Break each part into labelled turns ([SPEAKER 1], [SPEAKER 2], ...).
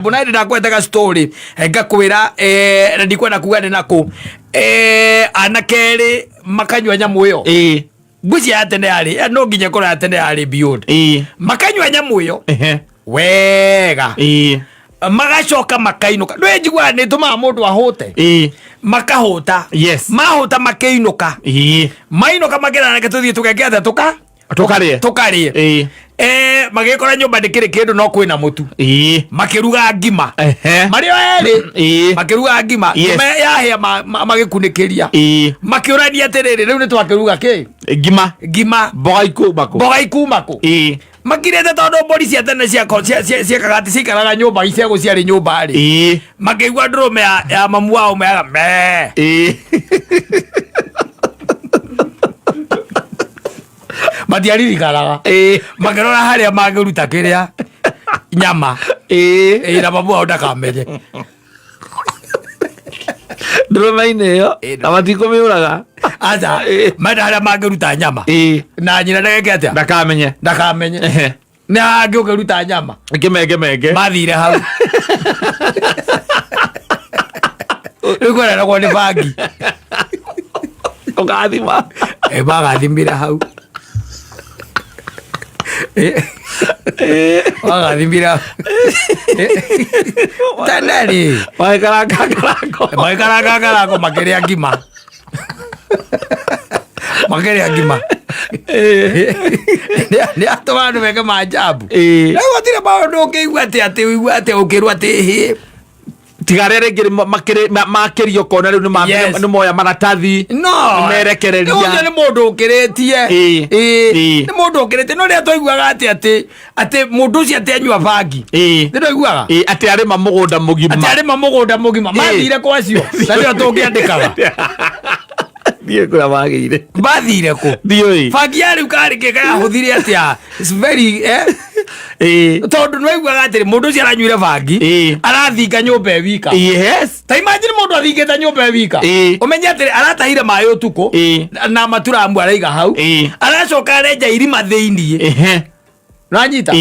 [SPEAKER 1] Bunaidi ndakwetaga story ngakwira na ndikwenda kuga ni naku anakeri makanywa nyamu yo guci ya tene ari no nginya kora tene ari beyond makanywa nyamu yo wega magacoka makainuka ndwe njigwa ni tuma mundu ahote makahota mahota makainuka mainuka magera na tuthie tugeketha tukarie magekora nyumba ndikire kindu no kwina mutu makiruga ngima mario eri makiruga ngima yahia magikunikiria makiurania atiriri riu ni twakiruga ki ngima boga ikumako makirete tondu mbori cia tene ciekaga ati cikaraga nyumba icego ciari nyumba ri makigua ndurume ya mamu wao meaga matiaririkanaga makirora haria magiruta kiria nyama na mamu wao ndakamenye
[SPEAKER 2] ndurume-ini iyo na matikumiuraga
[SPEAKER 1] acha menda haria magiruta nyama na nyina ndageke atia ndakamenye na ngiukiruta nyama
[SPEAKER 2] ngimenge
[SPEAKER 1] mathire hau ikoreragwo ni bangi
[SPEAKER 2] ugathima
[SPEAKER 1] bagathimire hau wagathimbira tanari maikarangarango makiria ngima ni atuma andu meke majabu na gutire maundu ukigua ati uigua ati ukirwa ati
[SPEAKER 2] tigarere ngiri makirio kona riu ni moya maratathi
[SPEAKER 1] no
[SPEAKER 2] merekereria
[SPEAKER 1] ni mundu ukiritie ni mundu ukiritie no ria twaiguaga ati mundu ucio ati anyua bangi ni twaiguaga
[SPEAKER 2] ati arima mugunda mugima
[SPEAKER 1] mathire kwacio na rio tungiandikaga
[SPEAKER 2] ndiye kura magire
[SPEAKER 1] bathire ku
[SPEAKER 2] ndioi
[SPEAKER 1] bangi ya riu karikika yahuthire atia it's very tondu nwaiguaga atiri mundu ucio aranyuire bangi arathinga nyumba ewika ta imagine mundu athingite nyumba ewika umenye atiri aratahire mai utuku na maturamu araiga hau aracoka arenja irima thiini nanyita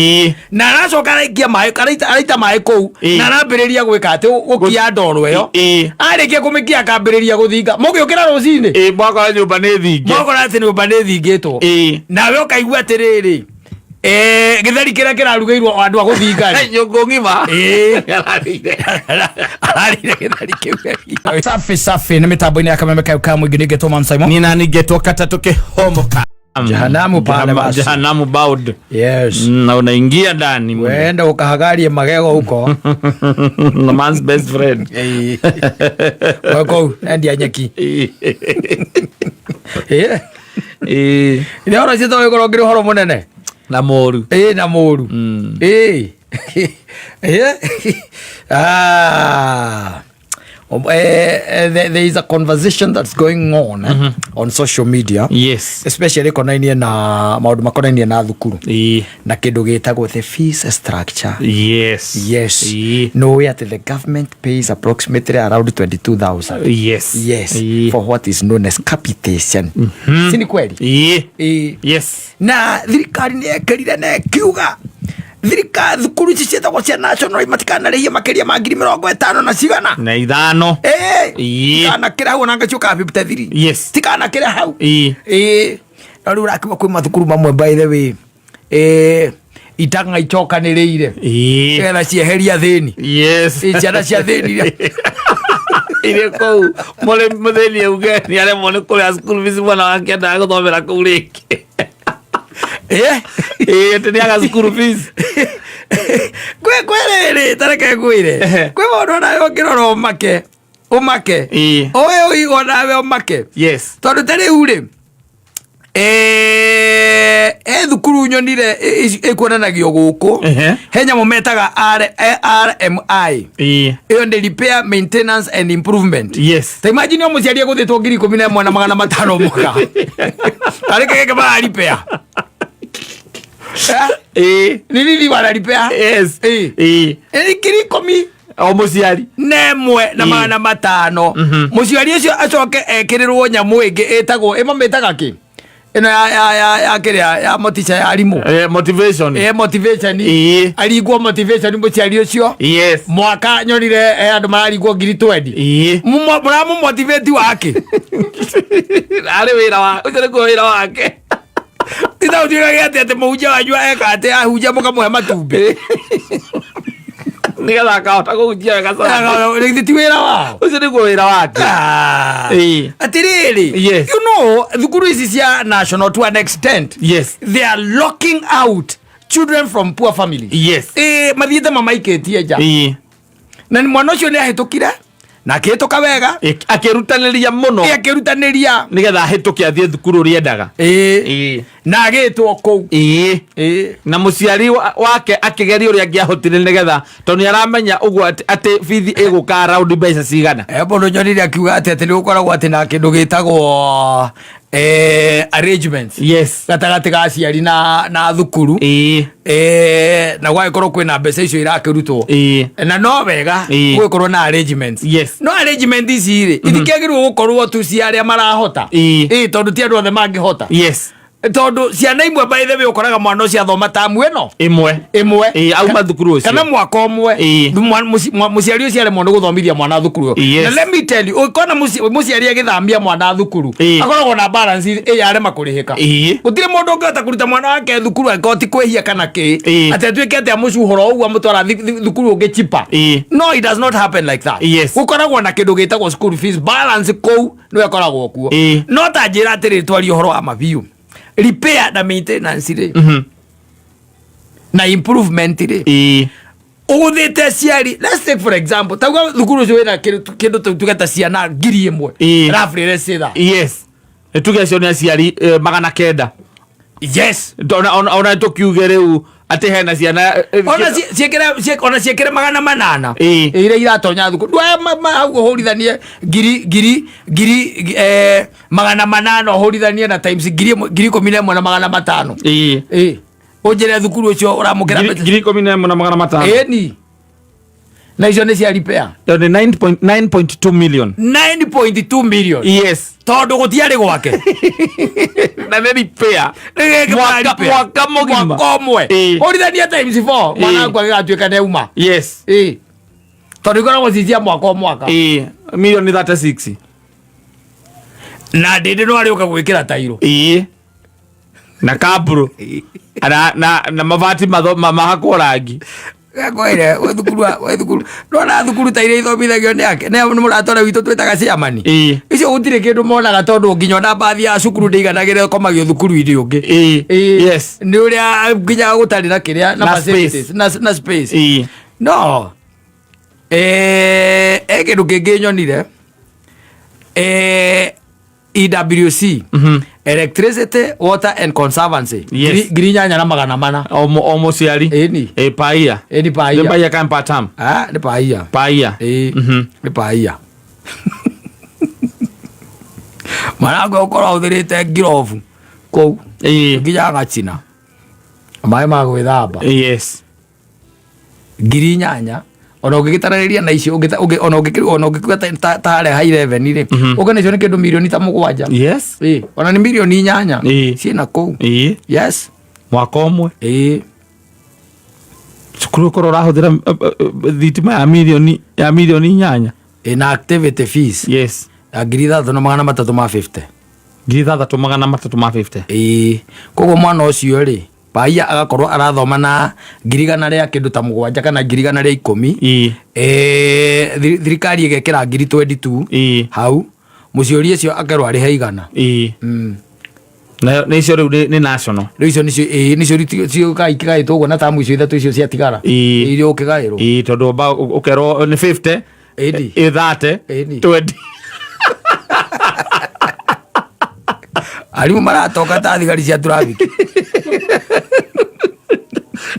[SPEAKER 1] na aracoka araikia mai araita mai kou na arambiriria gwika ati gukia ndoro iyo arikia kumikia akambiriria guthinga mugiukira rucini
[SPEAKER 2] mwakora nyumba ni thinge
[SPEAKER 1] mwakora ati nyumba ni thingitwo nawe ukaigua atiriri githeri kiria kirarugairwo andu a guthinga
[SPEAKER 2] nyungu ngima
[SPEAKER 1] ararire githeri kiu safi ni mitambo-ini ya Kameme Ka mwingi ningetwo Simon
[SPEAKER 2] nina ningetwo kata tukihomoka
[SPEAKER 1] jehanamu pale basi
[SPEAKER 2] jehanamu baud
[SPEAKER 1] yes
[SPEAKER 2] na unaingia ndani
[SPEAKER 1] wenda ukahagarie magego huko
[SPEAKER 2] no man's best friend
[SPEAKER 1] wako ndia nyeki ina ora cito wiko ngiri horo munene
[SPEAKER 2] na moru
[SPEAKER 1] na moru there is a conversation that's going on on social media,
[SPEAKER 2] yes,
[SPEAKER 1] especially konainie na maundu makonainie na thukuru na kindu gitagwo the fees structure.
[SPEAKER 2] Yes
[SPEAKER 1] no way at the government pays approximately around 22,000
[SPEAKER 2] yes
[SPEAKER 1] for what is known as capitation. Sini kweli?
[SPEAKER 2] Yes.
[SPEAKER 1] Na thirikari ni ekerire na kiuga thirika thukuru ici cietagwo cia national matikanarĩhia makĩria ma 50,000 na cigana
[SPEAKER 2] na ithano
[SPEAKER 1] tikanakĩra hau ona ngaciũka 53
[SPEAKER 2] yes
[SPEAKER 1] tikanakĩra hau na rĩu ũrakiuga kwĩ mathukuru mamwe by the way itanga icokanĩrĩire getha cieheria thĩni ciana cia thĩni
[SPEAKER 2] ile kou mũthĩni auge nĩ aremwo nĩ kũrĩa school fees mwana wake endaga gũthomera kũu rĩngĩ teniaga school fees
[SPEAKER 1] kwĩrĩrĩ tareke ngwĩre kwĩ maũndũ nawe ũngĩrora ũmake ũĩ ũigwo nawe ũmake tondũ ta rĩu rĩ thukuru nyonire ĩkuonanagio gũkũ he nyamũ metaga RMI ĩyo nĩ repair maintenance and improvement. Ta imagine o mũciari egũthĩtwo 11,500 mwaka arĩke gĩke mararipea ni nini wanaripea ni kiri 10
[SPEAKER 2] o mũciari
[SPEAKER 1] nemwe na magana 500 mũciari ũcio acoke ekirirwo nyamu ĩngĩ ĩtagwo ĩmamĩtaga kĩ ino ya kiria ya motisha ya arimu
[SPEAKER 2] motivation
[SPEAKER 1] aringwo motivation muciari ucio mwaka nyonire andu mararingwo 2020 muramu motivate wake
[SPEAKER 2] ari wira wa ucio ni wira wake
[SPEAKER 1] ita utigage ati muhunjia wanyu eka ati ahunjia mukamuhe matumbi
[SPEAKER 2] nigetha akahota kũhunjia wega
[SPEAKER 1] sana ti wĩra wao
[SPEAKER 2] ũcio nĩguo wĩra wake
[SPEAKER 1] atirĩrĩ you know thukuru ici cia national to an extent they are locking out children from poor families mathiĩte mamaikĩtie nja na mwana ũcio nĩ ahĩtũkire na akĩhĩtũka wega
[SPEAKER 2] akĩrutanĩria mũno
[SPEAKER 1] akĩrutanĩria
[SPEAKER 2] nĩgetha ahĩtũke athiĩ thukuru ũrĩa endaga
[SPEAKER 1] na agĩtwo kũu
[SPEAKER 2] na mũciari wake akĩgeria ũrĩa angĩahotire nĩgetha tondũ nĩaramenya ũguo atĩ bithi ĩgũka raundi mbeca cigana
[SPEAKER 1] mũndũ nyonire akiuga atĩ nĩgũkoragwo atĩ na kĩndũ gĩtagwo arrangements gatagatĩ ga aciari na thukuru na gwagĩkorwo kwĩna mbeca icio irakĩrutwo na no wega gwĩkorwo na arrangements no arrangement ici rĩ itikĩagĩrĩirwo gũkorwo tu cia arĩa marahota tondũ ti andũ othe mangĩhota tondu ciana imwe by the way ukoraga mwana ucio athoma tamu ino imwe
[SPEAKER 2] auma thukuru ucio
[SPEAKER 1] kana mwaka umwe muciari ucio ari mundu guthomithia mwana thukuru na let me tell you ukona muciari agithambia mwana thukuru akoragwo na balance yare makurihika gutire mundu ungehota kuruta mwana wake thukuru akoti kwehia kana ki atetwike ati amucuhoro ugu amutwara thukuru ungi chipa no it does not happen like that ukoragwo na kindu gitagwo school fees balance kou no akoragwo kuo no ta njira atiri twari uhoro wa mabiu repair na maintenance re na improvement re uguthite ciari. Let's take for example tauga thukuru ucio wina kindu tugeta ciana 1,000 roughly let's say that
[SPEAKER 2] tuge cio ni ciari 900 ona tukiuge riu ati hena ciana ona ciekere 800 ire iratonya thukuru hau uhurithanie ngiri 800 uhurithanie na times 11,500 unjire thukuru ucio uramukira 11,500
[SPEAKER 1] ni na icio ni cia repair
[SPEAKER 2] 9.2 million
[SPEAKER 1] 9.2 million tondu gutiari gwake
[SPEAKER 2] na ni repair mwaka mugima
[SPEAKER 1] komwe urithania times 4 mwana kwa gatuika neuma tondu ikoragwo cicia mwaka
[SPEAKER 2] million 36
[SPEAKER 1] na ndindi no ariuka gwikira tairo
[SPEAKER 2] na kaburo na mavati mahakwo rangi
[SPEAKER 1] gakoire thukuru ndona thukuru ta iria ithomithagio ni ake ne muratore witũ twĩtaga ciamani icio gũtirĩ kĩndũ monaga tondũ nginya na bathi ya cukuru ndĩiganagĩra komagio thukuru-inĩ ũngĩ nĩ ũrĩa nginya gũtarĩ na kĩrĩa na facilities na space no kĩndũ kĩngĩ nyonire EWC Electricity, Water and Conservancy. Girinyanya na 400
[SPEAKER 2] o muciari paia
[SPEAKER 1] ni paia
[SPEAKER 2] ni paia kan patam
[SPEAKER 1] ni paia ni paia mwana gukora uthirite girovu kou nginya gachina mai ma gwithamba girinyanya ona ũngĩgĩtarĩria na icio ona ũngĩkuga tare high level ni ũkona icio nĩ kĩndũ milioni ta 7 ona nĩ milioni 8 ciĩna kũu
[SPEAKER 2] mwaka ũmwe cukuru ũkorwo ũrahũthĩra thitima ya milioni 8
[SPEAKER 1] na activity fees ya 3,350
[SPEAKER 2] 3,350
[SPEAKER 1] koguo mwana ũcio rĩ paia agakorwo arathoma na 100 rĩa kĩndũ ta 7 kana 100 rĩa 10 thirikari igekĩra 22 hau mũciũria ũcio akerwo arĩhe 100
[SPEAKER 2] na icio rĩu nĩ national
[SPEAKER 1] rĩu icio nicio ikaitwo ũguo na tamu icio ithatũ icio ciatigara iria ũkĩgaĩrwo
[SPEAKER 2] tondũ ũkerwo nĩ 50 30 20
[SPEAKER 1] arimũ maratoka ta thigari cia traffic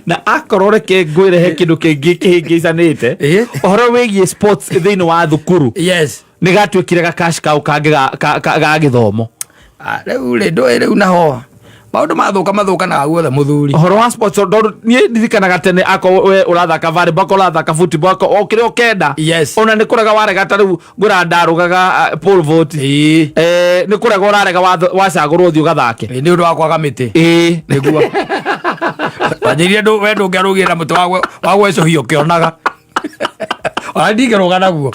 [SPEAKER 2] na akorwo reke ngwĩrehe kĩndũ kĩngĩ kĩhĩngĩcanĩte ũhoro wĩgiĩ sports thĩinĩ wa thukuru nĩ gatuĩkire gakaci kau kangĩ ga gĩthomo
[SPEAKER 1] rĩu rĩu naho maundu mathuka na guothe muthuri
[SPEAKER 2] horo wa sports ndo nie ndirikanaga tene ako we urathaka volleyball ko urathaka football ko okire okenda ona ni kuraga warega tariu ngura ndarugaga pole vault ni kuraga urarega wacagurwo thio gathake
[SPEAKER 1] ni undu wa kwaga miti niguo wanyirie ndu we ndungiarugira muti wa gweco hiyo kionaga andingeruga naguo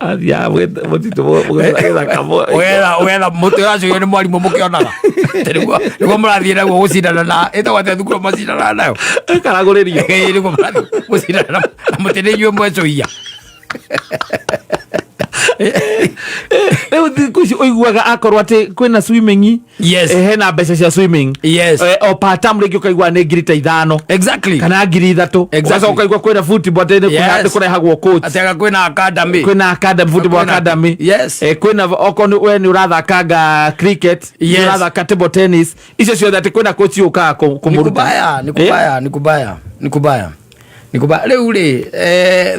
[SPEAKER 2] athia mutitu
[SPEAKER 1] wetha muti ũracio nĩ mwarimũ mũkĩonaga nĩguo mũrathiĩ naguo gũcindana na ĩtagwate thukuru macindana nayo
[SPEAKER 2] karagũrĩrio
[SPEAKER 1] nĩguo mũrathiĩ gũcindana na mũtĩ nĩ inyuĩ mwecoia
[SPEAKER 2] rĩu thikũ ici ũiguaga akorwo atĩ kwĩna swimming hena mbeca cia swimming o part time rĩngĩ ũkaigua nĩ ngiri ta 5 kana ngiri 3 ũkaigua kwĩna football nĩ kũrehagwo coach
[SPEAKER 1] atĩaga kwĩna academy
[SPEAKER 2] football academy kwĩna okorwo we nĩ ũrathakanga cricket nĩ ũrathaka table tennis icio ciothe atĩ kwĩna coach ũkaga kũmũruta
[SPEAKER 1] ni kubaya rĩu rĩ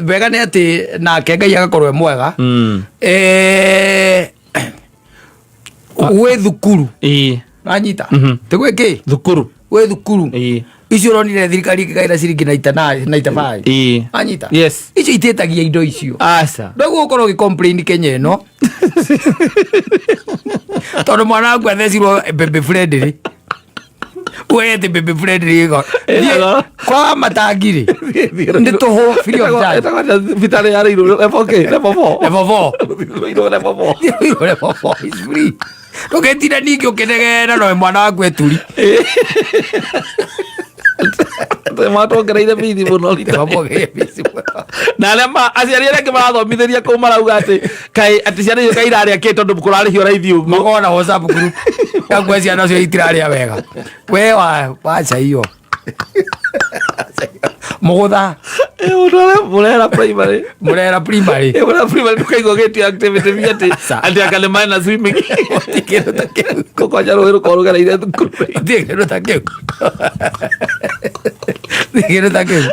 [SPEAKER 1] wega nĩ atĩ nake Ngai agakorwo mwega wĩ thukuru nanyita tĩgwĩkĩ
[SPEAKER 2] thukuru
[SPEAKER 1] wĩ thukuru icio ũronire thirikari ĩkĩgaĩra ciringi 95 anyita icio itiĩtagia indo icio ndũguo ũkorwo ũgĩ-complain Kenya ĩno tondũ mwana waku athecirwo baby friendly wete baby friendly kwa matangiri ndi toho free of charge
[SPEAKER 2] vitale ya riro level
[SPEAKER 1] 4 is free ndũgetira ningĩ ũkĩnegena nowe mwana waku eturi
[SPEAKER 2] matwongereire bithi muno na arĩa aciari arĩa angĩ marathomithĩria kũu marauga atĩ kaĩ atĩ ciana icio kairarĩa kĩ tondũ kũrarĩhio raithi ũguo
[SPEAKER 1] magona WhatsApp group yakuo ciana cio itirarĩa wega we wacha hiyo mũgũtha
[SPEAKER 2] murera primary ndũkaigua gĩtio activity atĩ akalema na swimming kũkonya rũĩ rũkorwo rũgereire thukuru
[SPEAKER 1] kĩndũ ta kĩu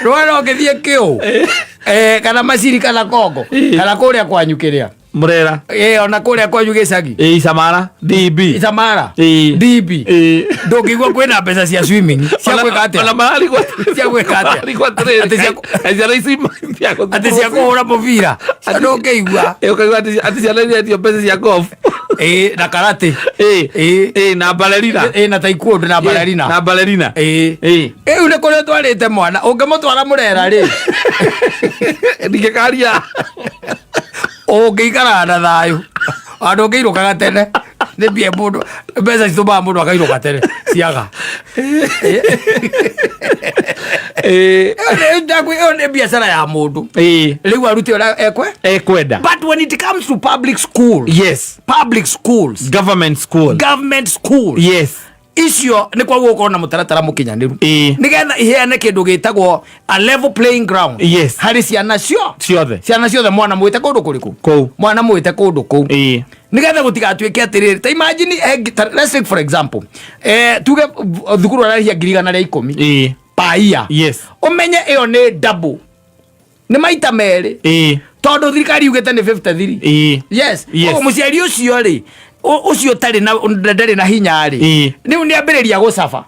[SPEAKER 1] rwara ũngĩthiĩ kĩũ kana maciri kana kongo kana kũrĩa kwanyu kĩrĩa
[SPEAKER 2] murera
[SPEAKER 1] ona kũrĩa kwanyu gĩcagi
[SPEAKER 2] Isamara DB
[SPEAKER 1] ndũngĩigua kwĩna mbeca cia swimming cia gwĩka atĩa atĩ cia kũhũra mũbira ndũngĩigua
[SPEAKER 2] atĩ ciana iretio mbeca cia golf
[SPEAKER 1] na karate
[SPEAKER 2] na balerina
[SPEAKER 1] na taekwondo na balerina rĩu nĩ kũrĩa twarĩte mwana ũngĩmũtwara Murera rĩ
[SPEAKER 2] ndingĩkaria
[SPEAKER 1] ũngĩikara na thayũ andũ ũngĩirũkaga tene nĩ mbia mũndũ mbeca citũmaga mũndũ akairũka tene ciaga ĩyo nĩ biacara ya mũndũ rĩu arute ũrĩa
[SPEAKER 2] ekwenda
[SPEAKER 1] but when it comes to public schools
[SPEAKER 2] government schools
[SPEAKER 1] icio nĩ kwaguo gũkorwo na mũtaratara mũkinyanĩru nĩgetha iheane kĩndũ gĩtagwo a level playing ground harĩ ciana ciothe mwana mwĩte kũndũ kũrĩkũ mwana mwĩte kũndũ kũu nĩgetha gũtigatuĩke atĩrĩrĩ ta imagine let's take for example tuge thukuru ararĩhia 110 per year ũmenye ĩyo nĩ double nĩ maita merĩ tondũ thirikari yugĩte nĩ 53 mũciari ũcio rĩ ucio ndarĩ na hinya rĩ rĩu nĩ ambĩrĩria gũcaba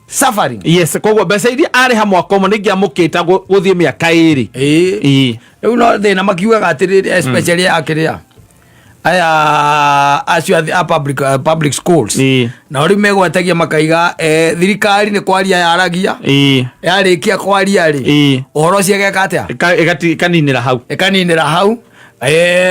[SPEAKER 1] suffering
[SPEAKER 2] koguo mbeca iria arĩha mwaka ũmwe nĩngĩamũkĩta gũthiĩ mĩaka 2
[SPEAKER 1] rĩu no thĩna makiugaga atĩrĩrĩ especially akĩrĩa aya acio a public schools na rĩu megwatagia makaiga thirikari nĩ kwaria yaragia yarĩkia kwaria rĩ ũhoro ũcio geka atĩa ĩkaninĩra hau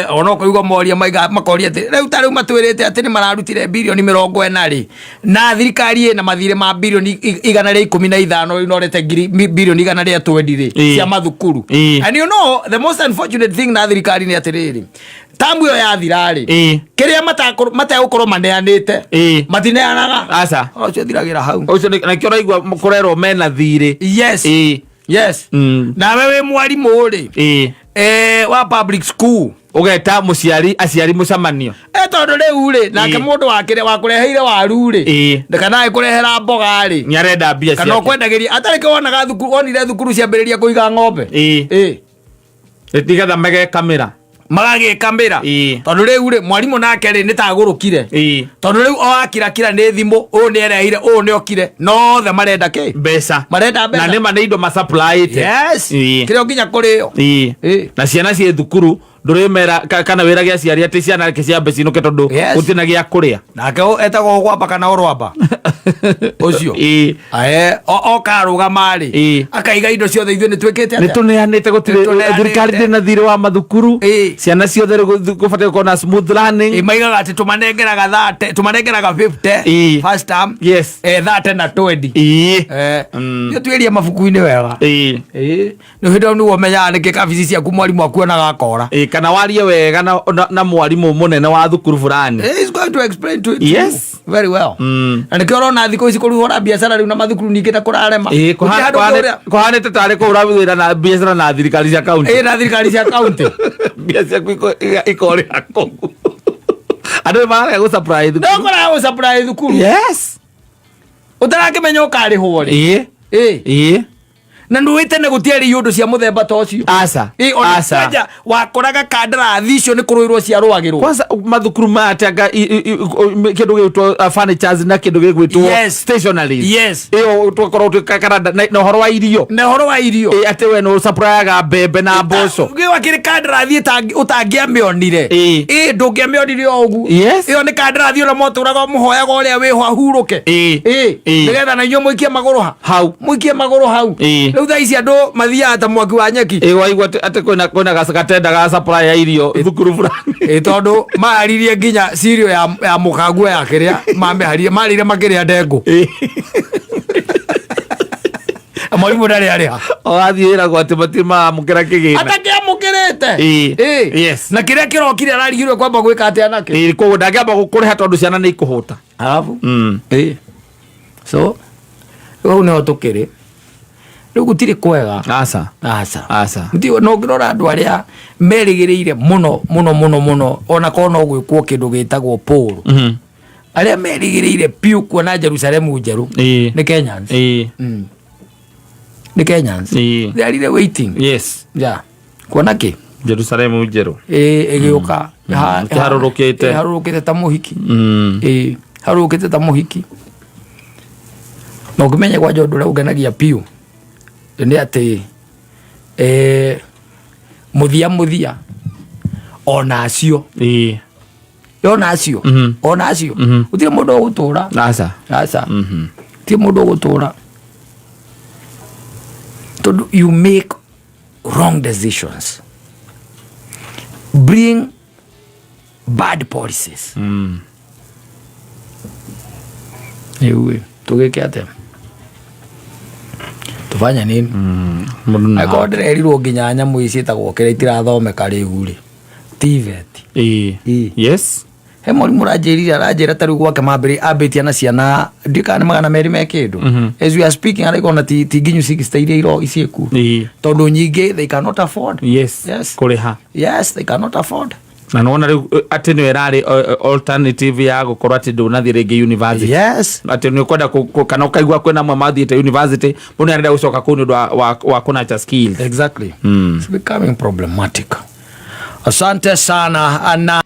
[SPEAKER 1] ona ũkaigua moria makoria atĩ rĩu ta rĩu matwĩrĩte atĩ nĩ mararutire birioni 40 rĩ na thirikari ĩna mathirĩ ma birioni 115 rĩu norete birioni 120 rĩ cia mathukuru and you know the most unfortunate thing na thirikari nĩ atĩrĩrĩ tamu ĩyo yathira rĩ kĩrĩa mategũkorwo maneanĩte matineanaga
[SPEAKER 2] aca
[SPEAKER 1] ũcio thiragĩra hau
[SPEAKER 2] ũcio nakĩo ũraigua kũrerwo mena thirĩ
[SPEAKER 1] nawe wĩ mwarimũ rĩ wa public school
[SPEAKER 2] ugeta aciari mũcemanio
[SPEAKER 1] tondũ rĩu rĩ nake mũndũ wakũreheire waru rĩ kana agĩkũrehera mboga rĩ
[SPEAKER 2] nĩarenda mbia ciake
[SPEAKER 1] kana ũkwendagĩria atarĩ wonire thukuru ciambĩrĩria kũiga ng'ombe
[SPEAKER 2] nĩgetha mege kamera
[SPEAKER 1] magagĩkamĩra tondũ rĩu rĩ mwarimũ nake rĩ nĩtagũrũkire tondũ rĩu akira nĩ thimũ ũũ nĩerehire ũũ nĩokire nothe marenda kĩ
[SPEAKER 2] mbeca
[SPEAKER 1] marenda mbeca
[SPEAKER 2] na nĩma nĩ indo macaplĩte
[SPEAKER 1] kĩrĩa nginya kũrĩo
[SPEAKER 2] na ciana ciĩ thukuru ndũrĩmera kana wĩra gĩa ciari atĩ ciana reke ciambe ciinũke tondũ gũtirĩ gĩa kũrĩa
[SPEAKER 1] nake etagwo gwamba kana ũrwamba ũcio okarũgama rĩ akaiga indo ciothe ithuĩ nĩtwĩkĩte atĩa
[SPEAKER 2] nĩtũneanĩte gũtirĩ thirikari ndĩna thirĩ wa mathukuru ciana ciothe gũbatiĩ gũkorwo na smooth learning
[SPEAKER 1] maigaga atĩ tũmanengeraga 50 first term 30 na 20 nĩ tuĩria mabuku-inĩ wega nĩ hĩndĩ nĩguo menyaga nĩkĩ kabici ciaku mwarimũ akuonaga akora
[SPEAKER 2] kana warie wega na mwarimu munene wa thukuru fulani
[SPEAKER 1] he's going to explain to you very well na nĩkĩo ũrona thikũ ici kũrũhũra biacara rĩu na mathukuru ningĩ ta kũrarema
[SPEAKER 2] kũhanĩte tarĩ kũrũra na biacara na thirikari cia kaunti
[SPEAKER 1] na thirikari cia kaunti
[SPEAKER 2] biacara ikorĩa kũu andũ nĩmaraga gũsupply thukuru
[SPEAKER 1] nĩũkoraga gũsupply thukuru ũtarakĩmenya ũkarĩhwo rĩ na ndũĩtene gũtiarĩ iũndũ cia mũthemba ta ũcio aca wakoraga kandarathi icio nĩ kũrũĩrwo ciarũagĩrwo
[SPEAKER 2] kwanza mathukuru matanga kĩndũ gĩgwĩtwo furnitures na kĩndũ gĩgwĩtwo stationaries ĩyo twakorwo twĩkakara na ũhoro wa irio atĩ we nĩ ũcaprayaga mbembe na mboco
[SPEAKER 1] gĩwakĩrĩ kandarathi ũtangĩamĩonire ndũngĩamĩonire o ũguo ĩyo nĩ kandarathi ũrĩa motũraga mũhoyaga ũrĩa wĩho ahurũke nĩgetha na inyuĩ mũikie magũrũ hau rĩu thaa ici andũ mathiaga ta mwaki wa nyeki
[SPEAKER 2] waigua atĩ kwĩna gatenda ga supply ya irio thukuru fulani
[SPEAKER 1] tondũ maharirie nginya cirio ya mũkanguo ya kĩrĩa marĩire makĩrĩa ndengũ mwarimũ ndarĩ arĩha
[SPEAKER 2] athiĩ ĩragwo atĩ matirĩmamũkĩra kĩgĩna
[SPEAKER 1] atakĩamũkĩrĩte na kĩrĩa kĩrokire ararigirwe kwamba gwĩka atĩa nakĩ
[SPEAKER 2] koguo ndangĩamba gũkũrĩha tondũ ciana nĩ ikũhũta
[SPEAKER 1] arabu so rĩu nĩho tũkĩrĩ rĩu gũtirĩ kwega aca no ngĩrora andũ arĩa merĩgĩrĩire mũno ona korwo no gwĩkwo kĩndũ gĩtagwo poll arĩa merĩgĩrĩire piũ kuona Jerusalemu njerũ nĩ Kenyans they are really waiting kuona kĩ
[SPEAKER 2] Jerusalemu njerũ
[SPEAKER 1] ĩgĩũka
[SPEAKER 2] harũrũkĩte
[SPEAKER 1] ta mũhiki harũrũkĩte ta mũhiki no ngĩmenye kwanja ũndũ ũrĩa ũngenagia piũ nĩ atĩ mũthia ona acio gũtirĩ mũndũ ũgũtũra gũtirĩ mũndũ ũgũtũra tondũ you make wrong decisions bring bad policies tũgĩke atĩa tufanya nini akorwo ndĩrerirwo nginya nyamũ ici ĩtagwo kĩrĩa itirathomeka rĩu rĩ TVET he mwarimũ aranjĩra ta rĩu gwake ambĩtie na ciana ndikana magana merĩ me kĩndũ as we are speaking araigona ti nginyu 60 iria iciĩkuo tondũ nyingĩ they cannot afford
[SPEAKER 2] kũrĩha
[SPEAKER 1] they cannot afford
[SPEAKER 2] na nona rĩu atĩ nĩyo ĩrarĩ alternative ya gũkorwo atĩ ndũnathiĩ rĩngĩ university atĩ nĩ ũkwenda kana ũkaigua kwĩna amwe mathiĩte university mũndũ nĩarenda gũcoka kũu nĩ ũndũ wa kũnacha skills
[SPEAKER 1] it's becoming problematic. Asante sana ana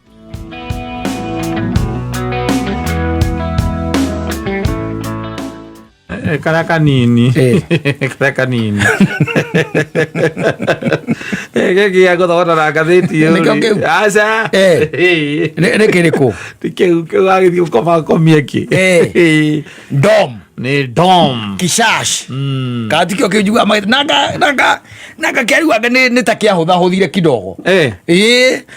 [SPEAKER 2] kara kanini gĩkĩ gũthogota na ngathĩti aca
[SPEAKER 1] nĩ kĩrĩkũ
[SPEAKER 2] kĩu gagĩthiĩ gũkoma komia kĩ nĩ dom
[SPEAKER 1] kishash katikio kĩnjugua nanga kĩaruaga nĩ ta kĩahũthahũthire kidogo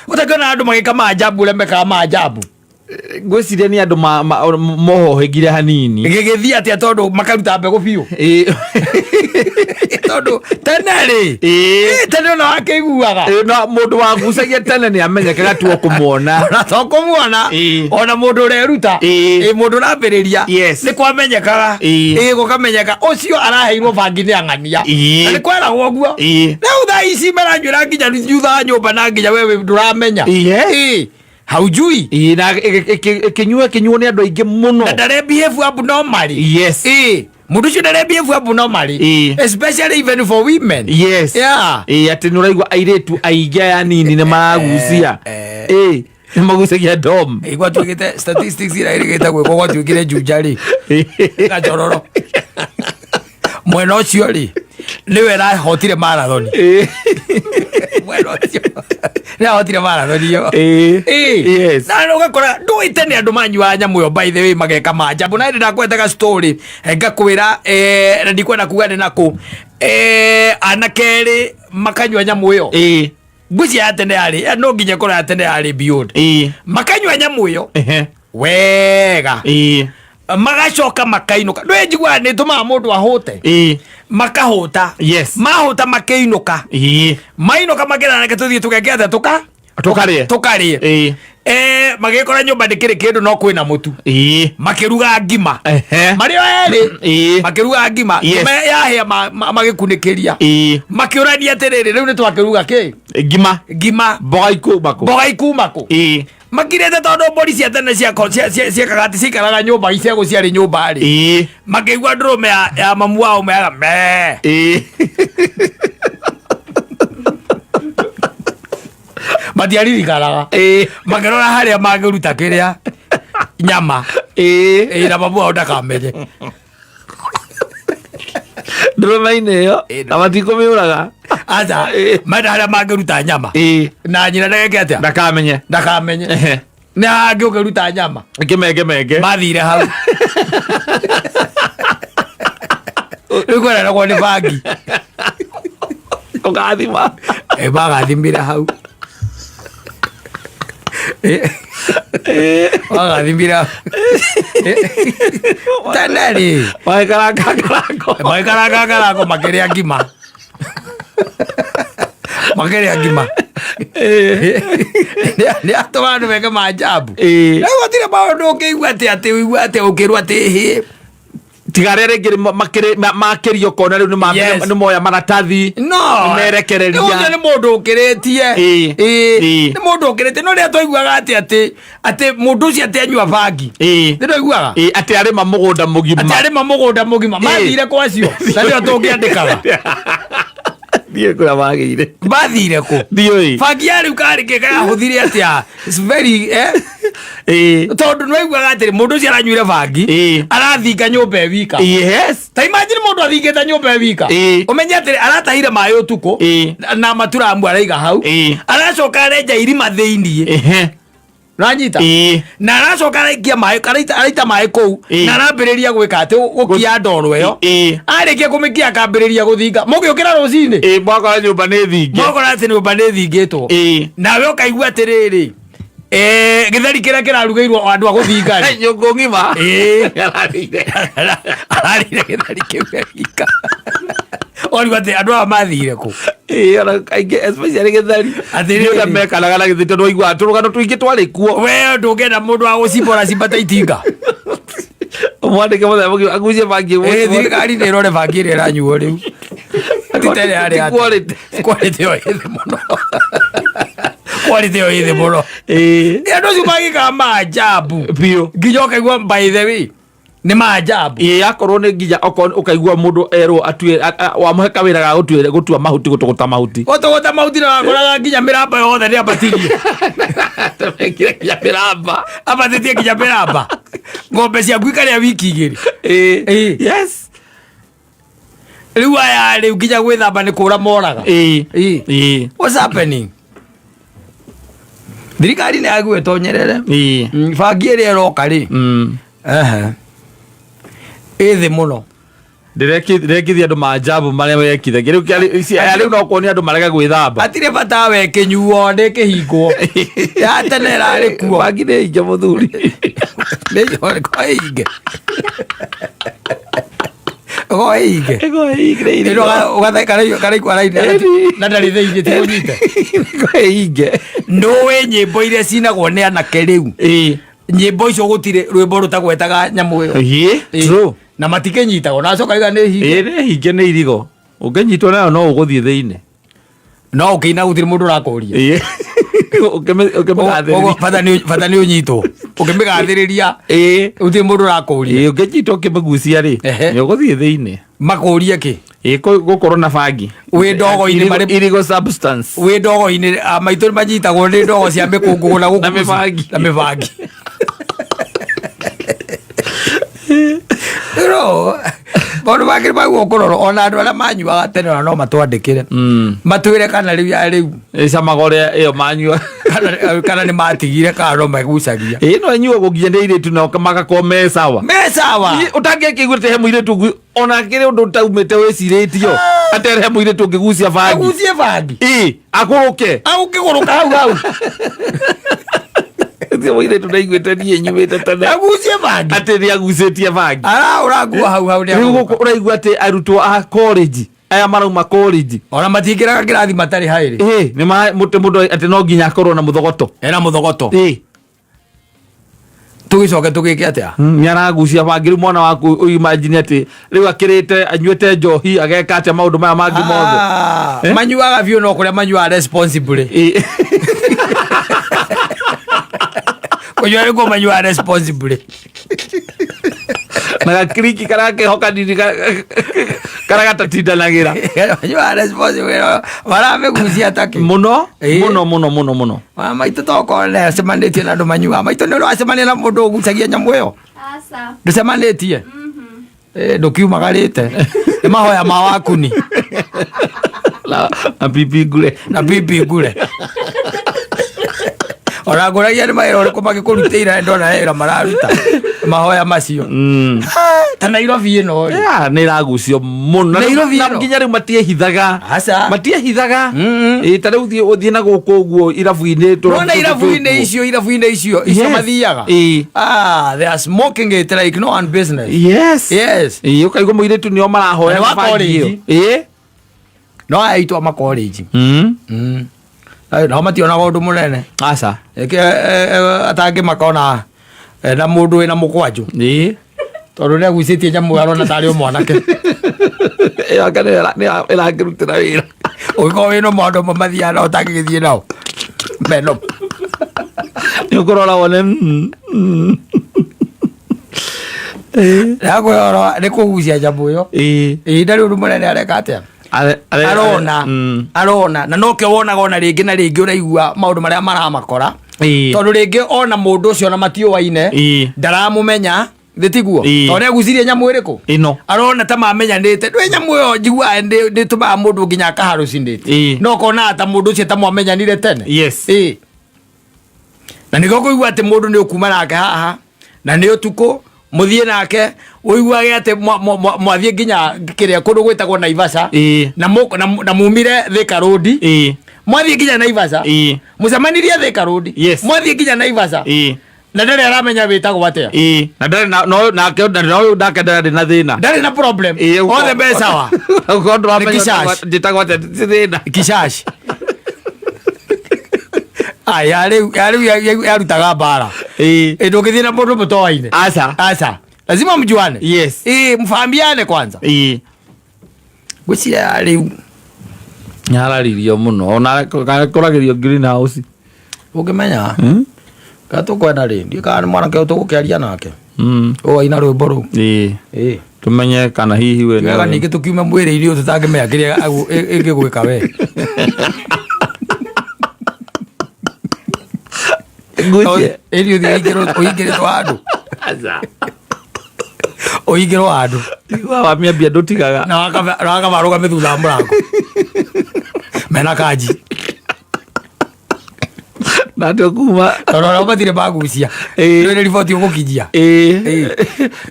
[SPEAKER 1] ũtakĩona andũ magĩka maajabu ũrĩa mekaga maajabu
[SPEAKER 2] ngwĩciria nĩ andũ mohohĩngire hanini
[SPEAKER 1] gĩgĩthiĩ atĩa tondũ makaruta mbegũ biũ tondũ tene ona wakĩiguaga
[SPEAKER 2] mũndũ wagucagia tene nĩ amenyekaga tu okũmuona
[SPEAKER 1] ona mũndũ ũreruta mũndũ ũrambĩrĩria nĩ kwamenyekaga gũkamenyeka ũcio araheirwo bangi nĩ ang'ania na nĩ kweragwo ũguo rĩu thaa ici maranjũra nginya thutha wa nyũmba na nginya wewe ndũramenya haujui
[SPEAKER 2] na kinyuo nĩ andũ aingĩ mũno
[SPEAKER 1] na ndare behave abnormally mundu cio ndarembia abnormally, especially even for women.
[SPEAKER 2] Yes.
[SPEAKER 1] Yeah.
[SPEAKER 2] Ati nuraigua airetu aingia ya nini ni maragucia ni magucagia dom
[SPEAKER 1] igwa twigite statistics ira irigita gwiko gwa twikire junjari gachororo mwena ucio ri niwe rahotire marathon mwena ucio rahotire marathon yo
[SPEAKER 2] yes
[SPEAKER 1] na ugakora nduite ni andu manyua nyamu yo by the way mageka majabu na ndina kwetaga story ngakwira na ndikwenda kuga ni naku anakeri makanywa nyamu yo ngwisi ya tene ari no nginya kora ya tene ari beyond makanywa nyamu yo wega magacoka makainuka ndwe njigwa ni tuma mundu ahote makahota
[SPEAKER 2] yes
[SPEAKER 1] mahota makeinuka mainuka magera na tuthie tugeketha tukarie magekora nyumba ndikire kindu no kwina mutu makiruga ngima mario eri makiruga ngima yahia magikunikiria makiurania atiriri riu ni twakiruga ki ngima
[SPEAKER 2] boga ikumako
[SPEAKER 1] makirete tondu mbori cia tene ciakaga ati cikaraga nyumba icego ciarĩ nyumba rĩ makĩigua ndũrũme ya mamu wao meaga matiaririkanaga makĩrora harĩa mangĩruta kĩrĩa nyama na mamu wao ndakamenye
[SPEAKER 2] ndũrũme-inĩ ĩyo na matikũmĩũraga
[SPEAKER 1] aca menda harĩa mangĩruta nyama na nyina ndageke atĩa ndakamenye na angĩ ũkĩruta nyama
[SPEAKER 2] menge
[SPEAKER 1] mathire hau rĩu kwereragwo nĩ bangi
[SPEAKER 2] ũgathima
[SPEAKER 1] magathimire hau wagathimire hau tene rĩ magĩkaranga ngarango makĩrĩa ngima makeria ngima ni atwa andu meke majabu na gotire maundu ukigua ati ukirwa ati
[SPEAKER 2] tigarere ngiri makirio kona riu ni moya maratathi merekereria
[SPEAKER 1] ni mundu ukiritie ni mundu ukiritie no ria twaiguaga ati mundu ucio ati anyua bangi ni twaiguaga
[SPEAKER 2] ati arima mugunda mugima
[SPEAKER 1] mathire kwacio na rio tungiandikaga
[SPEAKER 2] Diye kula magire
[SPEAKER 1] bathire ko
[SPEAKER 2] dioi
[SPEAKER 1] fagia riu kari ke kaya huthire atia it's very tondu no igwa gatiri mundu cia aranyuire bangi arathinga nyumba wika
[SPEAKER 2] yes
[SPEAKER 1] ta imagine mundu athingite nyumba wika umenye atiri aratahire mayo utuko na matura ambu araiga hau aracoka arenja irima thiini Ranyita na aracoka araikia maĩ araita maĩ kou na arambĩrĩria gwĩka atĩ gũkia ndoro ĩyo arĩkia kũmĩkia akambĩrĩria gũthinga mũgĩũkĩra rũcinĩ
[SPEAKER 2] mwakora nyũmba nĩ thinge
[SPEAKER 1] mwakora atĩ nyũmba nĩ thingĩtwo nawe ũkaigua atĩrĩrĩ gĩtheri kĩrĩa kĩrarugĩirwo andũ a gũthinga
[SPEAKER 2] nyũngũ ng'ima
[SPEAKER 1] ararire gĩtheri kĩu gĩka Oli wate adwa mathire ko
[SPEAKER 2] ona kainge especially githari athirio mekanaga na githito no igwa turugano tuingi twari kuo
[SPEAKER 1] we ndugenda mundu wa gucibora cibata itinga
[SPEAKER 2] mwandike muthe agucie bangi
[SPEAKER 1] thirikari ni rore bangi ri ranyuo riu titele ari quality yo ithe muno quality yo ithe muno ndo cibangi kama ajabu
[SPEAKER 2] bio
[SPEAKER 1] ngijoka igwa by the way ni maajabu
[SPEAKER 2] yakorwo ni nginya ukaigua mundu erwo atue wamuheka wira ga gutua mahuti gutugota mahuti
[SPEAKER 1] na wakoraga nginya miramba yothe ni abatirie
[SPEAKER 2] tumekire nginya miramba
[SPEAKER 1] abatitie nginya miramba ng'ombe cia gwikaria wiki igiri
[SPEAKER 2] yes
[SPEAKER 1] riu aya riu nginya gwithamba ni kura moraga what's happening thirikari ni agwetonyerere bangi ĩrĩa ĩroka rĩ ethe muno
[SPEAKER 2] ndirekithia andu maajabu maria wekithagia riu no kuonia andu marega gwithamba
[SPEAKER 1] atire bata we kinyuo ndi kihingwo ya tene rari kuo
[SPEAKER 2] bangi ni inge muthuri
[SPEAKER 1] ni yore ko inge ego ugathe kare kwara ide na ndari theinje ti unyite
[SPEAKER 2] ko inge
[SPEAKER 1] no we nyimbo iria cinagwo ni anake riu nyimbo icio gutire rwimbo rutagwetaga nyamu iyo
[SPEAKER 2] true
[SPEAKER 1] na matikenyitagwo na coka iga ni hinge
[SPEAKER 2] ni hinge ni irigo ungenyitwo nayo no uguthie thiine
[SPEAKER 1] no ukiina gutire mundu rakuria bata nä å nyitwo å kä mä gathä rä ria å tirä må ndå rakå ria
[SPEAKER 2] å kä nyitwo å kä mä gucia rä nä å gå thiä thä inä
[SPEAKER 1] makå rie kä
[SPEAKER 2] gå korwo na bangi
[SPEAKER 1] wä ndogo-inä
[SPEAKER 2] wä
[SPEAKER 1] ndogo-inä maitå nä manyitagwo nä ndogo cia mä kå ngå na mä bangi maå mangä maguo kå rorwo ona andå arä a manyuaga tene ona no matwandä kä re matwä re kana rä u
[SPEAKER 2] camaga å rä a ä yo manyua
[SPEAKER 1] kana nä matigire kana no magucagia
[SPEAKER 2] no nyuagwo nginya nä irä tu nao magakorwo me sawa å tangä kä iguä te he må irä tu ona kä rä å ndå taumä te wä cirä tio atere he må irä tu å ngä gucia bangi agå rå ke
[SPEAKER 1] gå rå ka hau hau
[SPEAKER 2] mwire tunaiguite nie nyumite tene
[SPEAKER 1] agucie bangi
[SPEAKER 2] ati ni agucitie bangi
[SPEAKER 1] urangua hau hau
[SPEAKER 2] riu uraigua ati arutwo a college aya marauma college
[SPEAKER 1] ona matingiraga kirathi matari hairi
[SPEAKER 2] ni mundu ati no nginya akorwo na muthogoto
[SPEAKER 1] ena muthogoto tugicoke tugike atia
[SPEAKER 2] nyaragucia bangi riu mwana waku imagine ati riu akirite anyuete njohi ageka atia maundu maya mangi mothe
[SPEAKER 1] manyuaga biu no kuria manyuaga responsibly kunywa nä manyua responsibly
[SPEAKER 2] na gakiriki karake hoka nini karagatatindanagira
[SPEAKER 1] manyua responsibly marame gucia taki
[SPEAKER 2] muno
[SPEAKER 1] maitå tokone cemanä tie na andå manyua maitå nä å racemania na må ndå å gucagia nyamå ä yo ndå cemanä tie ndå kiumagarä te nä mahoya ma wakuni na pipi ngure ona ngå ragia nä mawä ra å rä kå magä kå rutä ira ndona wä ra mararuta mahoya macio ta Nairobi ä no
[SPEAKER 2] nä iragucio må no nginya rä u matiehithaga ta rä u å thiä na gå kå å guo irabu-inä
[SPEAKER 1] ona irabu-inä icio mathiaga they are smoking it like no one business
[SPEAKER 2] å kaigua må irä tu nä o marahoya
[SPEAKER 1] no aya itå a makorenji no mationaga å ndå må nene atangä makona na må ndå wä na må kwanjå tondå nä agucä tie nyamå arona tarä o mwanake
[SPEAKER 2] ä rangä rutä ra wä ra
[SPEAKER 1] å gä korwo wä no maå ndå mamathiaga nao tangä gä thiä nao meno
[SPEAKER 2] nä å kå rora wone
[SPEAKER 1] nakwä nä kå gucia nyamå ä yo ndarä å ndå må nene areka atä arona na no kä wonaga ona rä ngä na rä ngä å raigua maå ndå marä a maramakora tondå rä ngä ona må ndå å cio ona matiå waine ndaramå menya thä tiguo tondå nä agucirie nyamå ä rä kå arona ta mamenyanä te ndwä nyamå ä yo njiguaga nä tå maga må ndå nginya akaharå cinä no konaga ta må ndå å cio ta mwamenyanire tene na nä goko igua atä må ndå nä å kuma nake haha na nä å tukå må thiä nake å iguage atä mwathiä nginya kä rä a kå ndå gwä tagwo Naivasha na mumire Thika Road mwathiä nginya Naivasha må cemanirie Thika Road mwathiä nginya Naivasha na ndarä aramenya wä tagwo atä
[SPEAKER 2] nake ndarä na thä na
[SPEAKER 1] ndarä na problem othe mbe sawa
[SPEAKER 2] njätagwo atä thä na
[SPEAKER 1] kishashi aya rä yarutaga mbara ndå ngä thiä na må ndå må toaine aca lazima mjuane mfahamiane kwanza gwä cira rä u
[SPEAKER 2] nyararirio må no ona kå ragä rio greenhouse
[SPEAKER 1] å ngä menya gatå kwenda rä ndiä kana nä mwanake å tå gå kä aria nake å aina rwä mbo rå
[SPEAKER 2] tå menye kana hihi
[SPEAKER 1] wega ningä tå kiuma mwä rä irio tå tangä menya kä rä a ä ngä gwä ka we ĩri å ingä rä two andå å ingä rwo andå
[SPEAKER 2] wamiambia ndå tigaga
[SPEAKER 1] na wakamarå gamä thutha wa må rango mena kanji
[SPEAKER 2] na ndå kuma
[SPEAKER 1] tondå ona matirä magucia nä riboti å gå kinjia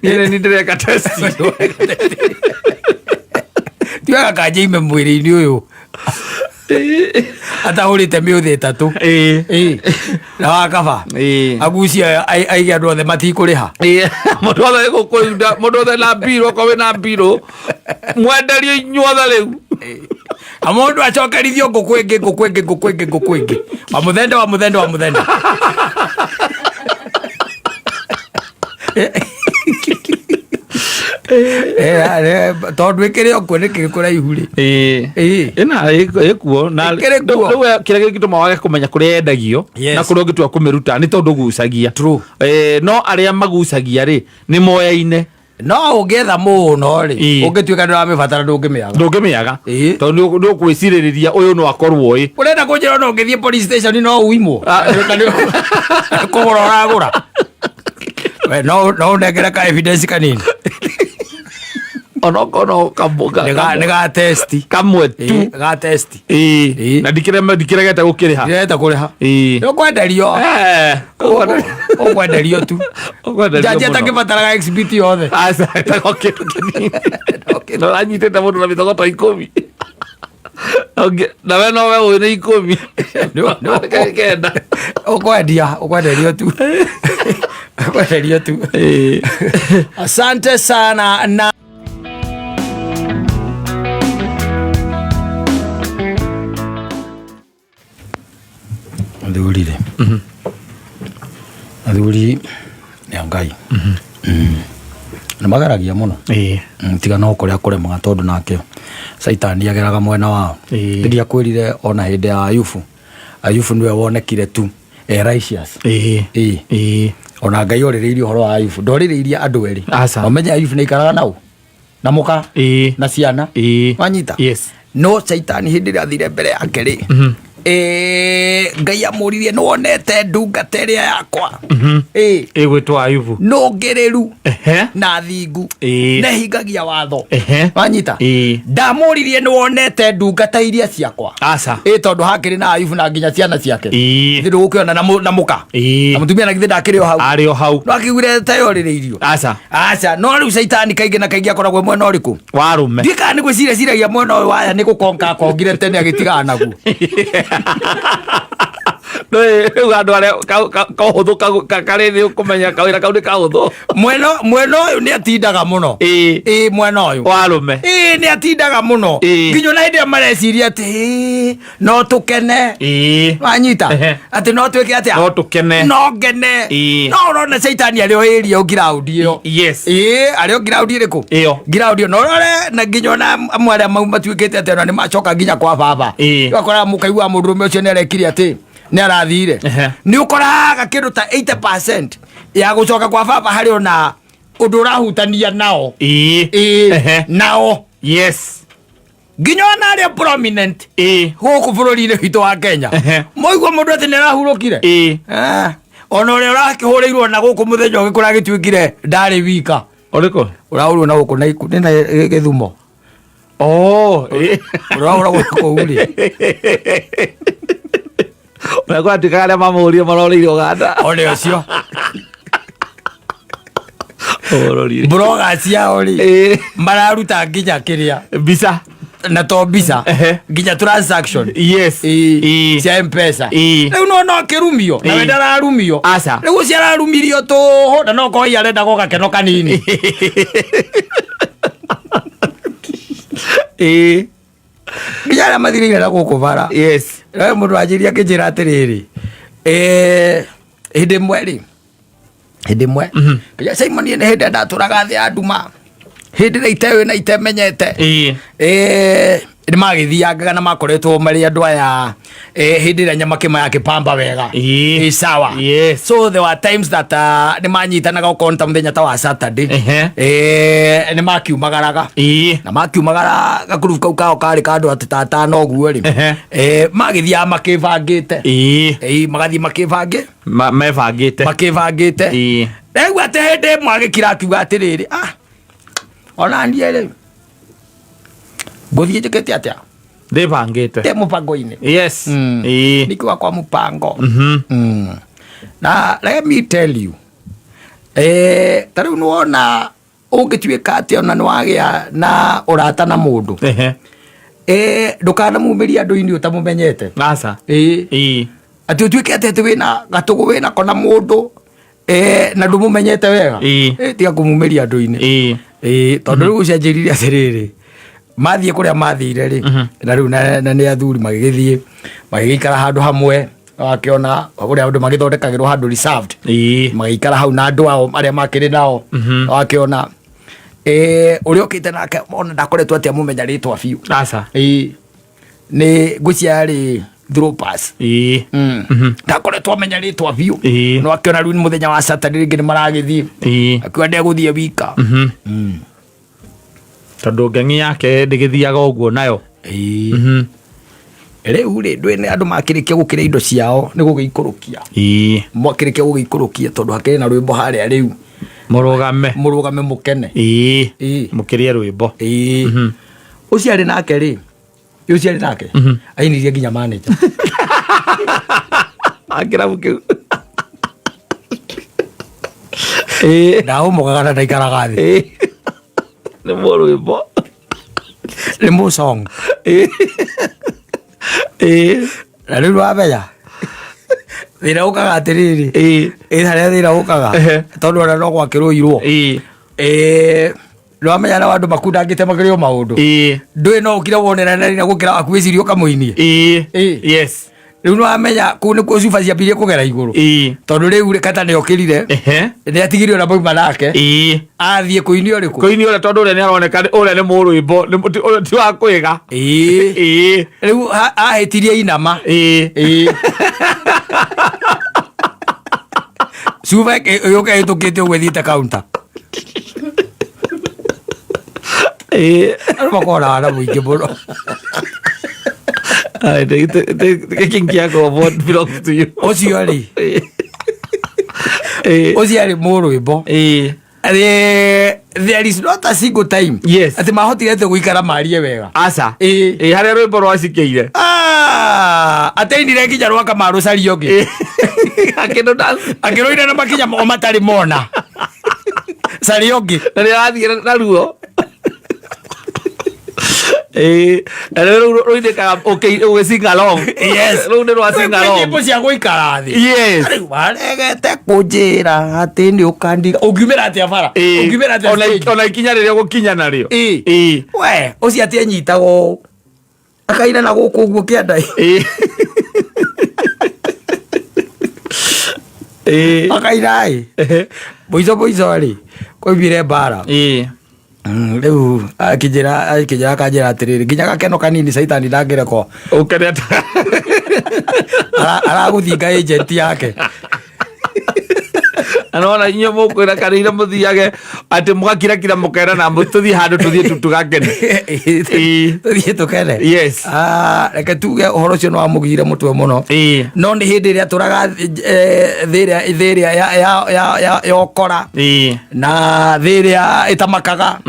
[SPEAKER 2] nä ndä reka
[SPEAKER 1] tiwega kanji ime mwä rä-inä å yå atahå rä te mä å thä tatå na wakaba agucia aige andå othe matikå rä ha
[SPEAKER 2] må ndå othe na mbirå okorwo wä na mbirå mwenderio inyuothe rä u
[SPEAKER 1] a må ndå acokerithio ngå kwä ngä wa må thende tondu ikire o kwene kiri kuraihu ri
[SPEAKER 2] ina ikuo na riu kire gituma wage kumenya kuria endagio na kuria ngitua kumiruta ni tondu gucagia no aria magucagia ri ni moyaine
[SPEAKER 1] no ungetha muno ri ungituika nduramibatara ndungimiaga
[SPEAKER 2] tondu ndu kwiciririria uyu no akorwo ii
[SPEAKER 1] urenda kunjira no ngithie police station no uimwo kugura uragura we no ndegera ka evidence kanini
[SPEAKER 2] ono kamboga
[SPEAKER 1] nega test
[SPEAKER 2] kamwe tu
[SPEAKER 1] ga test
[SPEAKER 2] na ndikiregete gukiriha
[SPEAKER 1] direta kuriha yo kwenderio okwenderio tu jaji atakibataraga exhibit yothe
[SPEAKER 2] asa takokitu kinini no anyitete mundu na mithogoto 10 na we no we wina 10 no kenda
[SPEAKER 1] okwenderio tu okwenderio tu asante sana na athurire athuri ni Ngai na magaragia muno tiga no kuria kuremaga tondu nake Saitani ageraga mwena wao ndiria kwirire ona hindi ya Ayubu niwe wonekire tu righteous ona Ngai orireirie horo wa Ayubu ndorireirie andu eri omenya Ayubu ni ikaraga nao na muka na ciana wanyita no Saitani hindi ria athire mbere yake ri Ngai amuririe no wonete ndungata iria yakwa
[SPEAKER 2] gwitwa Ayubu
[SPEAKER 1] no ngereru na thingu na hingagia watho wanyita ndamuririe no wonete ndungata iria ciakwa tondu hakiri na Ayubu na nginya ciana ciake thiru gukiona na muka na mutumia na githe ndakiri o hau no akigwire tayorireirio no riu Saitani kaingi na kaingi akoragwo mwena uriku
[SPEAKER 2] warume
[SPEAKER 1] ndika ni gwiciragia mwena uyu waya ni gukonka kongire tene agitigana naguo
[SPEAKER 2] no andu aria kahuthu karithi ukumenya kawira kau ni kahuthu
[SPEAKER 1] mweno uyu ni atindaga muno mwena uyu
[SPEAKER 2] warume
[SPEAKER 1] ni atindaga muno nginya na hindi mareciria ati no tukene wanyita ati no twike atia
[SPEAKER 2] no tukene
[SPEAKER 1] no ngene no urona Saitani ario irio ground iyo ario ground iriku ground no rore na nginya na amwe mau matuikite ati ona ni macoka nginya kwa baba wakora mukaigua mundurume ucio ni arekire ati ni arathire ni ukoraga kindu ta 80% ya gucoka kwa baba hari ona undu urahutania nao nao nginya ona aria prominent guku bururi-ini witu wa Kenya moigua mundu ati ni arahurukire ona uria urakihurirwo na guku muthenya ugikura gituikire ndari wika
[SPEAKER 2] uriko
[SPEAKER 1] urahurwo na guku na Githumo urahurwo guku uri
[SPEAKER 2] Unakwa tuka aria mamuria marorire Uganda
[SPEAKER 1] ole ucio broga cia ori mararuta nginya kiria
[SPEAKER 2] bisa
[SPEAKER 1] na to bisa nginya transaction cia M-Pesa riu no kirumio na wenda rarumio riu ciararumirio toho na no ko yarenda goka keno kanini nginya mathirire na gukubara mundu ajiria kinjira atiriri hindi mweri nginya Simon ni hindi ndaturaga thi ya nduma hindi ri itewe na itemenyete ni magithiangaga na makoretwo mari andu aya hindi ria nyama kima ya kipamba wega sawa so there were times that ni manyitanaga ukonta muthenya ta wa Saturday ni makiumagaraga na makiumagara gakurufu kau kao kari kandu ati tata no guo ri magithia makivangite magathi makivange makivangite rĩu ati hindi mwagikira akiuga atiriri ona ndiere ngothie njikete atia
[SPEAKER 2] ndibangite
[SPEAKER 1] te mupango-ini nikiwa kwa mupango na let me tell you tariu nuona ungituika atia ona niwagia na urata na mundu ndukana mumiria andu-ini utamumenyete ati utuike ati wina gatugu wina kona mundu na ndumumenyete wega tiga kumumiria andu-ini tondu riu ucenjiririe atiriri mathie kuria mathire ri na riu na ni athuri magigithie magikara handu hamwe wakiona uria andu magithondekagirwo handu reserved magikara hau na andu ao aria makiri nao wakiona Uria okite nake ona ndakoretwo atia mumenya ritwa biu.
[SPEAKER 2] Aca.
[SPEAKER 1] Ni ngwiciria ri through pass. Ndakoretwo amenya ritwa biu. No akiona riu ni muthenya wa Saturday ringi ni maragithie. Akiwa ndeguthie wika.
[SPEAKER 2] Tondu ngengi yake ndigithiaga uguo nayo.
[SPEAKER 1] Riu ri ndwene andu makirikia gukira indo ciao ni gugiikurukia. Mwakirikia gugiikurukia tondu hakiri na rwimbo haria riu. Murugame mukene.
[SPEAKER 2] Mukirie rwimbo.
[SPEAKER 1] Uciari nake ri. Uciari nake. Ainirie nginya manager.
[SPEAKER 2] Akirabu kiu.
[SPEAKER 1] Ndao mugagana ndaikaraga thi.
[SPEAKER 2] Ni rwimbo.
[SPEAKER 1] Ni mu song. Na riu wamenya thira ukaga atiriri haria thira ukaga tondu ona no gwakirwo irwo Rwamenya na andu makundangite makirio maundu ndui no ukira wonera na gukira akuicirio kamuinie
[SPEAKER 2] yes
[SPEAKER 1] riu no amenya ku ni ku cuba ciambirie kugera iguru tondu riu ri kata ni okirire ni atigirio na moima nake athie kuinio riku
[SPEAKER 2] kuinio tondu uri ni aroneka uri ni murwimbo ti wa kwiga
[SPEAKER 1] riu ahetirie inama cuba yoka itukite gwithite counter makora na muingi muno
[SPEAKER 2] belongs to you.
[SPEAKER 1] Ucio ri murwimbo there is not a single time ati mahotire te guikara marie wega
[SPEAKER 2] aca haria rwimbo rwacikeire
[SPEAKER 1] ateinire nginya rwaka maru cari ongi akiroire na makinya o matari mona cari ongi
[SPEAKER 2] na rirathie na ruo ruindikaga sing along.
[SPEAKER 1] Yes.
[SPEAKER 2] Ru ni rwa sing along.
[SPEAKER 1] Nyimbo cia guikara thi.
[SPEAKER 2] Yes.
[SPEAKER 1] Baregete kunjira ati ni ukandiga ungiumira atia bara ungiumira atia
[SPEAKER 2] ona ikinya riria gukinya nario
[SPEAKER 1] we ucio atia nyitago akaina na guku guo kiandai akaina boizo ri koibire bara riu akijira kanjira atiriri nginya gakeno kanini caitani ndangireko
[SPEAKER 2] ukene
[SPEAKER 1] araguthinga agent yake
[SPEAKER 2] anona inyo mukwira kanira muthiage ati mugakira mukera na mututhi handu tuthie tutugakene
[SPEAKER 1] tuthie tukene
[SPEAKER 2] yes
[SPEAKER 1] reke tuge uhoro cio no amugire mutwe muno no ni hindi ria turaga thiria ya okora na thiria itamakaga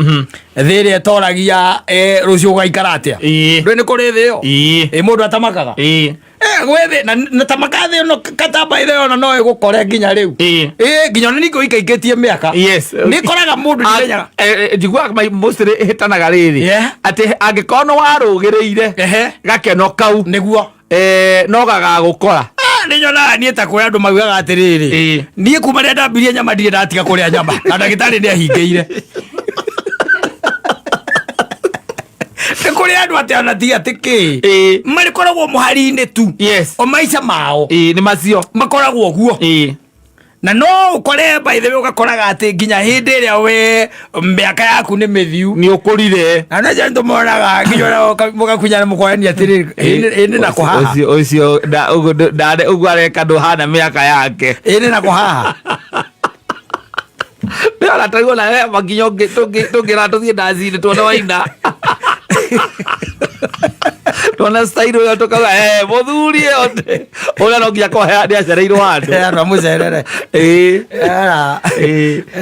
[SPEAKER 1] thiria toragia rucio gaikara atia ndwe ni kuri thio mundu atamakaga gwethe na tamakathe no katamba ile ona no igukore nginya riu nginya ni ngo ikaigetie miaka ni koraga mundu nyenyaga
[SPEAKER 2] njigua mostly hitanaga riri ati angikono warugireire gakeno kau
[SPEAKER 1] niguo
[SPEAKER 2] no gagagukora
[SPEAKER 1] ni nyona ni ta kuya andu maugaga atiriri ni kuma ria ndambirie nyama ndire ndatiga kuria nyama na ndagitari ni ahingeire kuri andu ati ona ti atiki mari koragwo muhari-ini tu o maica mao
[SPEAKER 2] ni macio
[SPEAKER 1] makoragwo guo na no ukore by the way ugakoraga ati nginya hindi ria we miaka yaku ni mithiu
[SPEAKER 2] ni ukurire
[SPEAKER 1] na na janto moraga nginya mugakunya mukoani atiri ene na kuhaha
[SPEAKER 2] ucio ndade ugware kandu hana miaka yake
[SPEAKER 1] ene na kuhaha
[SPEAKER 2] Nala tayo na maginyo tungira tuthie ndaci tuona waina tuona style yo tokaga muthuri yote ona no ngia ko he acereirwo handu
[SPEAKER 1] era mucerere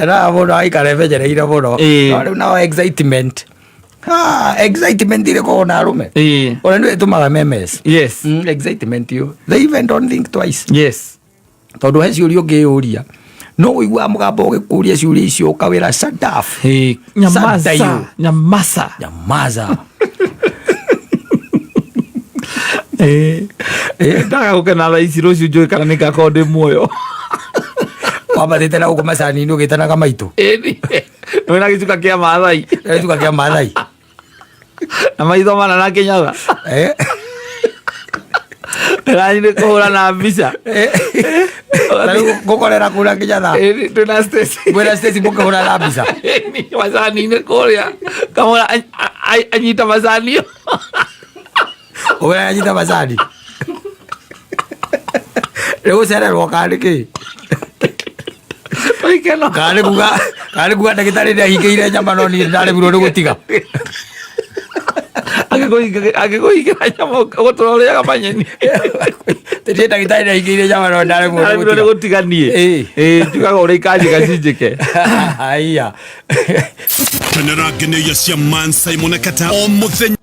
[SPEAKER 1] era muno aikare vejereire muno riu no excitement excitement ile ko na rume ona ndio tumaga memes
[SPEAKER 2] yes
[SPEAKER 1] excitement you they even don't think twice
[SPEAKER 2] yes
[SPEAKER 1] tondu he ciurio ngiuria no uigua mugambo ugikuria ciuria icio ukawira sadaf nyamaza
[SPEAKER 2] ndaga gukena thaa ici ruciu njui kana ni ngakorwo ndi muoyo
[SPEAKER 1] wambathite na guku macani-ini ugitanaga maitu
[SPEAKER 2] wina gicuka kia mathai
[SPEAKER 1] na maitho mana na kinyaga
[SPEAKER 2] Rani kuhura na mbica.
[SPEAKER 1] Gukorera kura kinyatha.
[SPEAKER 2] Tuna Stacy.
[SPEAKER 1] Mwena Stacy mukuhura na mbica.
[SPEAKER 2] Macani ni kuria. Kamora anyita macani.
[SPEAKER 1] Ora anyita macani. Rĩu cererwo kandi kĩ? Kandi kuga ndagĩtarĩ nĩahingĩire nyama no niĩ ndarĩmirwo nĩ gũtiga.
[SPEAKER 2] Agĩkũhingĩra nyama gũtũra ũrĩaga manyeni.
[SPEAKER 1] Tĩtie ndagĩtarĩ nĩahingĩire nyama no ndarĩmirwo
[SPEAKER 2] nĩ gũtiga niĩ. Njugaga ũrĩa ikanjĩka cinjĩke.
[SPEAKER 1] Haiya.
[SPEAKER 3] Tenera ngeneya cia Man Simon Kata o mũthenya